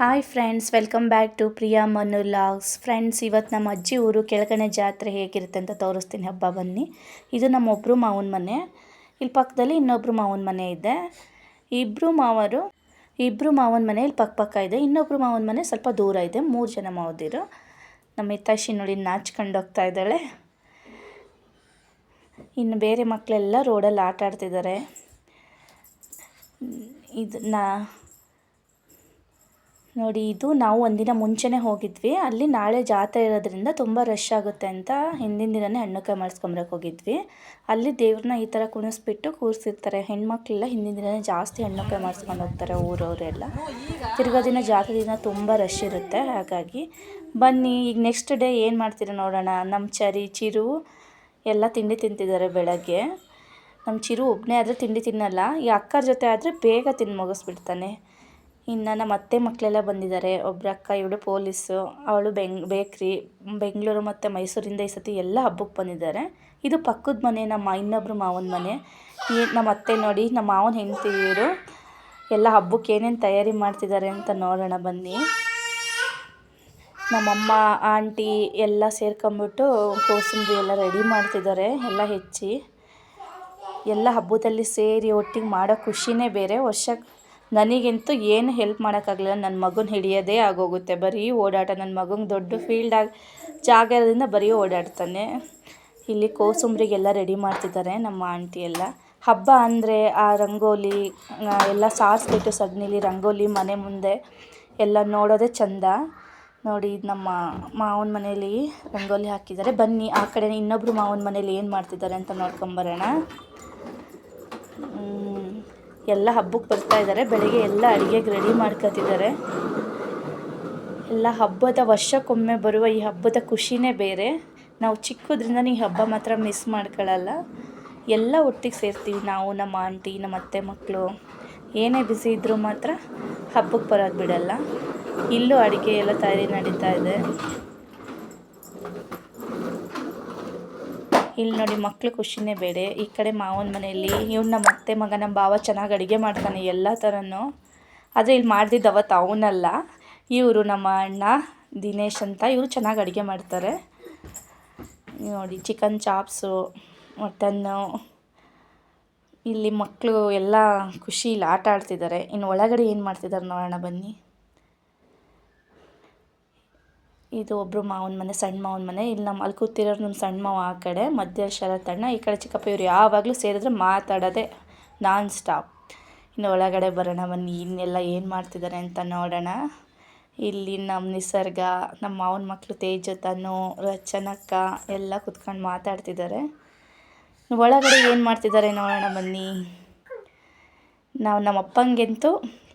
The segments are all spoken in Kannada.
Hi friends, welcome back to Priya Manu logs. Friends, ಇವತ್ತು ನಮ್ಮ ಅಜ್ಜಿ ಊರು ಕೆಳಗಣೆ ಜಾತ್ರೆ ಹೇಗಿರುತ್ತೆ ಅಂತ ತೋರಿಸ್ತೀನಿ. ಹಬ್ಬ ಬನ್ನಿ. ಇದು ನಮ್ಮೊಬ್ಬರು ಮಾವನ ಮನೆ. ಇಲ್ಲಿ ಪಕ್ಕದಲ್ಲಿ ಇನ್ನೊಬ್ಬರು ಮಾವನ ಮನೆ ಇದೆ. ಇಬ್ಬರು ಮಾವನ ಮನೆ ಇಲ್ಲಿ ಪಕ್ಕ ಇದೆ. ಇನ್ನೊಬ್ಬರು ಮಾವನ ಮನೆ ಸ್ವಲ್ಪ ದೂರ ಇದೆ. 3 ಜನ ಮಾವದಿರು. ನಮ್ಮ ಹಿತೈಷಿ ನೋಡಿ ನಾಚ್ಕೊಂಡು ಹೋಗ್ತಾ ಇದ್ದಾಳೆ. ಇನ್ನು ಬೇರೆ ಮಕ್ಕಳೆಲ್ಲ ರೋಡಲ್ಲಿ ಆಟ ಆಡ್ತಿದ್ದಾರೆ. ನೋಡಿ, ಇದು ನಾವು ಒಂದಿನ ಮುಂಚೆನೇ ಹೋಗಿದ್ವಿ. ಅಲ್ಲಿ ನಾಳೆ ಜಾತ್ರೆ ಇರೋದ್ರಿಂದ ತುಂಬ ರಶ್ ಆಗುತ್ತೆ ಅಂತ ಹಿಂದಿನ ದಿನವೇ ಹಣ್ಣುಕಾಯಿ ಮಾಡಿಸ್ಕೊಂಬರಕ್ಕೆ ಹೋಗಿದ್ವಿ. ಅಲ್ಲಿ ದೇವ್ರನ್ನ ಈ ಥರ ಕುಣಿಸ್ಬಿಟ್ಟು ಕೂರಿಸಿರ್ತಾರೆ. ಹೆಣ್ಮಕ್ಳೆಲ್ಲ ಹಿಂದಿನ ದಿನವೇ ಜಾಸ್ತಿ ಹಣ್ಣುಕಾಯಿ ಮಾಡಿಸ್ಕೊಂಡು ಹೋಗ್ತಾರೆ ಊರವರೆಲ್ಲ. ತಿರ್ಗಾ ದಿನ ಜಾತ್ರೆ ದಿನ ತುಂಬ ರಶ್ ಇರುತ್ತೆ. ಹಾಗಾಗಿ ಬನ್ನಿ, ಈಗ ನೆಕ್ಸ್ಟ್ ಡೇ ಏನು ಮಾಡ್ತೀರ ನೋಡೋಣ. ನಮ್ಮ ಚಿರು ಎಲ್ಲ ತಿಂಡಿ ತಿಂತಿದ್ದಾರೆ ಬೆಳಗ್ಗೆ. ನಮ್ಮ ಚಿರು ಒಬ್ಬನೇ ಆದರೆ ತಿಂಡಿ ತಿನ್ನಲ್ಲ. ಈ ಅಕ್ಕರ ಜೊತೆ ಆದರೆ ಬೇಗ ತಿಂದು ಮುಗಿಸ್ಬಿಡ್ತಾನೆ. ಇನ್ನು ನಮ್ಮ ಅತ್ತೆ ಮಕ್ಕಳೆಲ್ಲ ಬಂದಿದ್ದಾರೆ. ಒಬ್ಬರು ಅಕ್ಕ, ಇವಳು ಪೊಲೀಸು, ಅವಳು ಬೆಂಗಳೂರು ಮತ್ತು ಮೈಸೂರಿಂದ ಈ ಸತಿ ಎಲ್ಲ ಹಬ್ಬಕ್ಕೆ ಬಂದಿದ್ದಾರೆ. ಇದು ಪಕ್ಕದ ಮನೆ, ನಮ್ಮ ಇನ್ನೊಬ್ಬರು ಮಾವನ ಮನೆ. ನಮ್ಮ ಅತ್ತೆ ನೋಡಿ, ನಮ್ಮ ಮಾವನ ಹೆಂಡತಿ ಇವರು ಎಲ್ಲ ಹಬ್ಬಕ್ಕೆ ಏನೇನು ತಯಾರಿ ಮಾಡ್ತಿದ್ದಾರೆ ಅಂತ ನೋಡೋಣ ಬನ್ನಿ. ನಮ್ಮಮ್ಮ ಆಂಟಿ ಎಲ್ಲ ಸೇರ್ಕೊಂಬಿಟ್ಟು ಕೋಸಂಬರಿ ಎಲ್ಲ ರೆಡಿ ಮಾಡ್ತಿದ್ದಾರೆ. ಎಲ್ಲ ಹೆಚ್ಚಿ ಎಲ್ಲ ಹಬ್ಬದಲ್ಲಿ ಸೇರಿ ಒಟ್ಟಿಗೆ ಮಾಡೋ ಖುಷಿನೇ ಬೇರೆ. ನನಗಂತೂ ಏನು ಹೆಲ್ಪ್ ಮಾಡೋಕ್ಕಾಗಲಿಲ್ಲ. ನನ್ನ ಮಗನ ಹಿಡಿಯೋದೇ ಆಗೋಗುತ್ತೆ. ಬರೀ ಓಡಾಟ. ನನ್ನ ಮಗಂಗೆ ದೊಡ್ಡ ಜಾಗ ಇರೋದ್ರಿಂದ ಬರೀ ಓಡಾಡ್ತಾನೆ. ಇಲ್ಲಿ ಕೋಸಂಬರಿಗೆಲ್ಲ ರೆಡಿ ಮಾಡ್ತಿದ್ದಾರೆ ನಮ್ಮ ಆಂಟಿ ಎಲ್ಲ. ಹಬ್ಬ ಅಂದರೆ ಆ ರಂಗೋಲಿ ಎಲ್ಲ ಸಾರಿಸ್ಬಿಟ್ಟು ಸಗಣಿಲಿ ರಂಗೋಲಿ ಮನೆ ಮುಂದೆ ಎಲ್ಲ ನೋಡೋದೇ ಚಂದ. ನೋಡಿ, ನಮ್ಮ ಮಾವನ ಮನೇಲಿ ರಂಗೋಲಿ ಹಾಕಿದ್ದಾರೆ. ಬನ್ನಿ, ಆ ಕಡೆ ಇನ್ನೊಬ್ಬರು ಮಾವನ ಮನೇಲಿ ಏನು ಮಾಡ್ತಿದ್ದಾರೆ ಅಂತ ನೋಡ್ಕೊಂಬರೋಣ. ಎಲ್ಲ ಹಬ್ಬಕ್ಕೆ ಬರ್ತಾ ಇದ್ದಾರೆ. ಬೆಳಿಗ್ಗೆ ಎಲ್ಲ ಅಡುಗೆಗೆ ರೆಡಿ ಮಾಡ್ಕೊತಿದ್ದಾರೆ. ಎಲ್ಲ ಹಬ್ಬದ ವರ್ಷಕ್ಕೊಮ್ಮೆ ಬರುವ ಈ ಹಬ್ಬದ ಖುಷಿನೇ ಬೇರೆ. ನಾವು ಚಿಕ್ಕದ್ರಿಂದ ಈ ಹಬ್ಬ ಮಾತ್ರ ಮಿಸ್ ಮಾಡ್ಕೊಳ್ಳಲ್ಲ. ಎಲ್ಲ ಒಟ್ಟಿಗೆ ಸೇರ್ತೀವಿ. ನಾವು, ನಮ್ಮ ಆಂಟಿ, ನಮ್ಮ ಅತ್ತೆ ಮಕ್ಕಳು ಏನೇ ಬ್ಯುಸಿ ಇದ್ದರೂ ಮಾತ್ರ ಹಬ್ಬಕ್ಕೆ ಬರೋದು ಬಿಡಲ್ಲ. ಇಲ್ಲೂ ಅಡುಗೆ ಎಲ್ಲ ತಯಾರಿ ನಡೀತಾ ಇದೆ. ಇಲ್ಲಿ ನೋಡಿ, ಮಕ್ಕಳು ಖುಷಿನೇ ಬೇರೆ. ಈ ಕಡೆ ಮಾವನ ಮನೆಯಲ್ಲಿ ಇವ್ನು ನಮ್ಮ ಅತ್ತೆ ಮಗ, ನಮ್ಮ ಭಾವ ಚೆನ್ನಾಗಿ ಅಡುಗೆ ಮಾಡ್ತಾನೆ ಎಲ್ಲ ಥರನೂ. ಆದರೆ ಇಲ್ಲಿ ಮಾಡ್ದಿದ್ದು ಅವತ್ತು ಅವನಲ್ಲ, ಇವರು ನಮ್ಮ ಅಣ್ಣ ದಿನೇಶ್ ಅಂತ. ಇವರು ಚೆನ್ನಾಗಿ ಅಡುಗೆ ಮಾಡ್ತಾರೆ. ನೋಡಿ, ಚಿಕನ್ ಚಾಪ್ಸು, ಮಟನ್ನು. ಇಲ್ಲಿ ಮಕ್ಕಳು ಎಲ್ಲ ಖುಷಿಲಿ ಆಟ ಆಡ್ತಿದ್ದಾರೆ. ಇನ್ನು ಒಳಗಡೆ ಏನು ಮಾಡ್ತಿದ್ದಾರೆ ನೋಡೋಣ ಬನ್ನಿ. ಇದು ಒಬ್ಬರು ಮಾವನ ಮನೆ, ಸಣ್ಣ ಮಾವನ ಮನೆ. ಇಲ್ಲಿ ಅಲ್ಲಿ ಕೂತಿರೋರು ನಮ್ಮ ಸಣ್ಣ ಮಾವ ಆ ಕಡೆ, ಮಧ್ಯ ಶರತಣ್ಣ ಈ ಕಡೆ ಚಿಕ್ಕಪ್ಪ. ಇವರು ಯಾವಾಗಲೂ ಸೇರಿದ್ರೆ ಮಾತಾಡೋದೆ ನಾನ್ ಸ್ಟಾಪ್. ಇನ್ನು ಒಳಗಡೆ ಬರೋಣ ಬನ್ನಿ. ಇನ್ನೆಲ್ಲ ಏನು ಮಾಡ್ತಿದ್ದಾರೆ ಅಂತ ನೋಡೋಣ. ಇಲ್ಲಿ ನಮ್ಮ ನಿಸರ್ಗ, ನಮ್ಮ ಮಾವನ ಮಕ್ಕಳು ತೇಜು, ತನು, ರಚನಕ್ಕ ಎಲ್ಲ ಕುತ್ಕೊಂಡು ಮಾತಾಡ್ತಿದ್ದಾರೆ. ಒಳಗಡೆ ಏನು ಮಾಡ್ತಿದ್ದಾರೆ ನೋಡೋಣ ಬನ್ನಿ. ನಮ್ಮ ಅಪ್ಪಂಗಂತೂ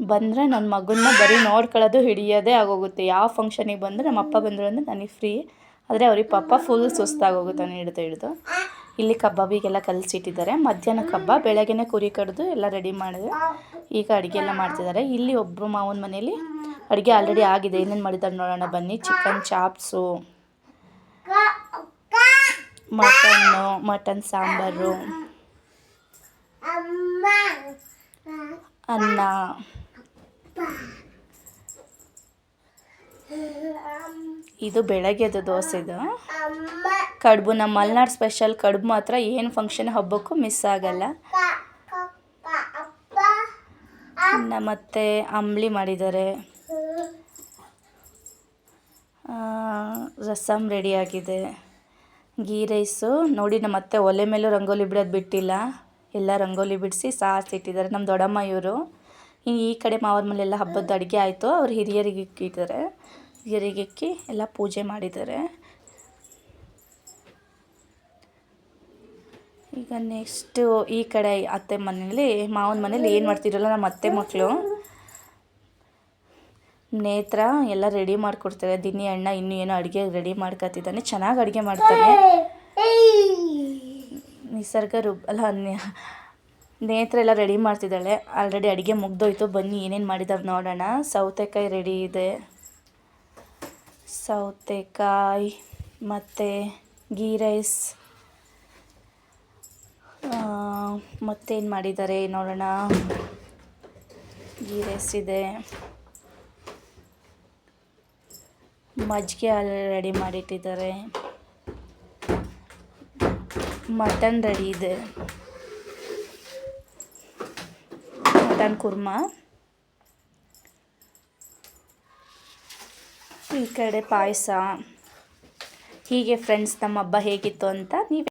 ಬಂದರೆ ನನ್ನ ಮಗನ್ನ ಬರೀ ನೋಡ್ಕೊಳ್ಳೋದು ಹಿಡಿಯೋದೇ ಆಗೋಗುತ್ತೆ. ಯಾವ ಫಂಕ್ಷನಿಗೆ ಬಂದರೆ ನಮ್ಮ ಅಪ್ಪ ಬಂದರು ಅಂದರೆ ನನಗೆ ಫ್ರೀ. ಆದರೆ ಅವ್ರಿಗೆ ಪಾಪ ಫುಲ್ ಸುಸ್ತಾಗೋಗುತ್ತೆ ಹಿಡಿದು. ಇಲ್ಲಿ ಕಬಾಬಿಗೆಲ್ಲ ಕಲಸಿಟ್ಟಿದ್ದಾರೆ. ಮಧ್ಯಾಹ್ನಕ್ಕೆ ಹಬ್ಬ, ಬೆಳಗ್ಗೆನೇ ಕುರಿ ಕಡಿದು ಎಲ್ಲ ರೆಡಿ ಮಾಡಿದೆ. ಈಗ ಅಡುಗೆ ಎಲ್ಲ ಮಾಡ್ತಿದ್ದಾರೆ. ಇಲ್ಲಿ ಒಬ್ಬರು ಮಾವನ ಮನೇಲಿ ಅಡುಗೆ ಆಲ್ರೆಡಿ ಆಗಿದೆ. ಏನೇನು ಮಾಡಿದ್ದಾರೆ ನೋಡೋಣ ಬನ್ನಿ. ಚಿಕನ್ ಚಾಪ್ಸು, ಮಟನ್ ಸಾಂಬಾರು, ಅನ್ನ, ಇದು ಬೆಳಗ್ಗೆದು ದೋಸೆದು. ಕಡುಬು, ನಮ್ಮ ಮಲೆನಾಡು ಸ್ಪೆಷಲ್ ಕಡುಬು ಮಾತ್ರ ಏನು ಫಂಕ್ಷನ್ ಹಬ್ಬಕ್ಕೂ ಮಿಸ್ ಆಗಲ್ಲ. ಮತ್ತು ಅಂಬ್ಲಿ ಮಾಡಿದ್ದಾರೆ. ರಸಮ್ ರೆಡಿಯಾಗಿದೆ. ಗೀ ರೈಸು. ನೋಡಿ, ನಮ್ಮ ಅತ್ತೆ ಒಲೆ ಮೇಲೂ ರಂಗೋಲಿ ಬಿಡೋದು ಬಿಟ್ಟಿಲ್ಲ. ಎಲ್ಲ ರಂಗೋಲಿ ಬಿಡಿಸಿ ಸಾರಿಸಿಟ್ಟಿದ್ದಾರೆ. ನಮ್ಮ ದೊಡ್ಡಮ್ಮ ಇವರು. ಈ ಕಡೆ ಮಾವನ ಮನೆಯೆಲ್ಲ ಹಬ್ಬದ ಅಡುಗೆ ಆಯಿತು. ಅವ್ರು ಹಿರಿಯರಿಗೆ ಇಕ್ಕಿದ್ದಾರೆ. ಹಿರಿಯರಿಗೆ ಇಕ್ಕಿ ಎಲ್ಲ ಪೂಜೆ ಮಾಡಿದ್ದಾರೆ. ಈಗ ನೆಕ್ಸ್ಟು ಈ ಕಡೆ ಅತ್ತೆ ಮನೇಲಿ, ಮಾವನ ಮನೇಲಿ ಏನು ಮಾಡ್ತಿರಲ್ಲ ನಮ್ಮ ಅತ್ತೆ ಮಕ್ಕಳು. ನೇತ್ರ ಎಲ್ಲ ರೆಡಿ ಮಾಡಿಕೊಡ್ತಾರೆ. ದಿನಿ ಅಣ್ಣ ಇನ್ನೂ ಏನೋ ಅಡುಗೆ ರೆಡಿ ಮಾಡ್ಕೊತಿದ್ದಾನೆ. ಚೆನ್ನಾಗಿ ಅಡುಗೆ ಮಾಡ್ತಾನೆ. ನಿಸರ್ಗ ನೇತ್ರ ಎಲ್ಲ ರೆಡಿ ಮಾಡ್ತಿದ್ದಾಳೆ. ಆಲ್ರೆಡಿ ಅಡುಗೆ ಮುಗ್ದೋಯ್ತು. ಬನ್ನಿ ಏನೇನು ಮಾಡಿದ್ದಾರೆ ನೋಡೋಣ. ಸೌತೆಕಾಯಿ ರೆಡಿ ಇದೆ. ಸೌತೆಕಾಯಿ ಮತ್ತು ಗೀ ರೈಸ್. ಮತ್ತೇನು ಮಾಡಿದ್ದಾರೆ ನೋಡೋಣ. ಗೀ ರೈಸ್ ಇದೆ. ಮಜ್ಜಿಗೆ ರೆಡಿ ಮಾಡಿಟ್ಟಿದ್ದಾರೆ, ಮಟನ್ ರೆಡಿ ಇದೆ, ಮಟನ್ ಕುರ್ಮಾ. ಈ ಕಡೆ ಪಾಯಸ. ಹೀಗೆ ಫ್ರೆಂಡ್ಸ್ ನಮ್ಮ ಹಬ್ಬ ಹೇಗಿತ್ತು ಅಂತ ನೀವು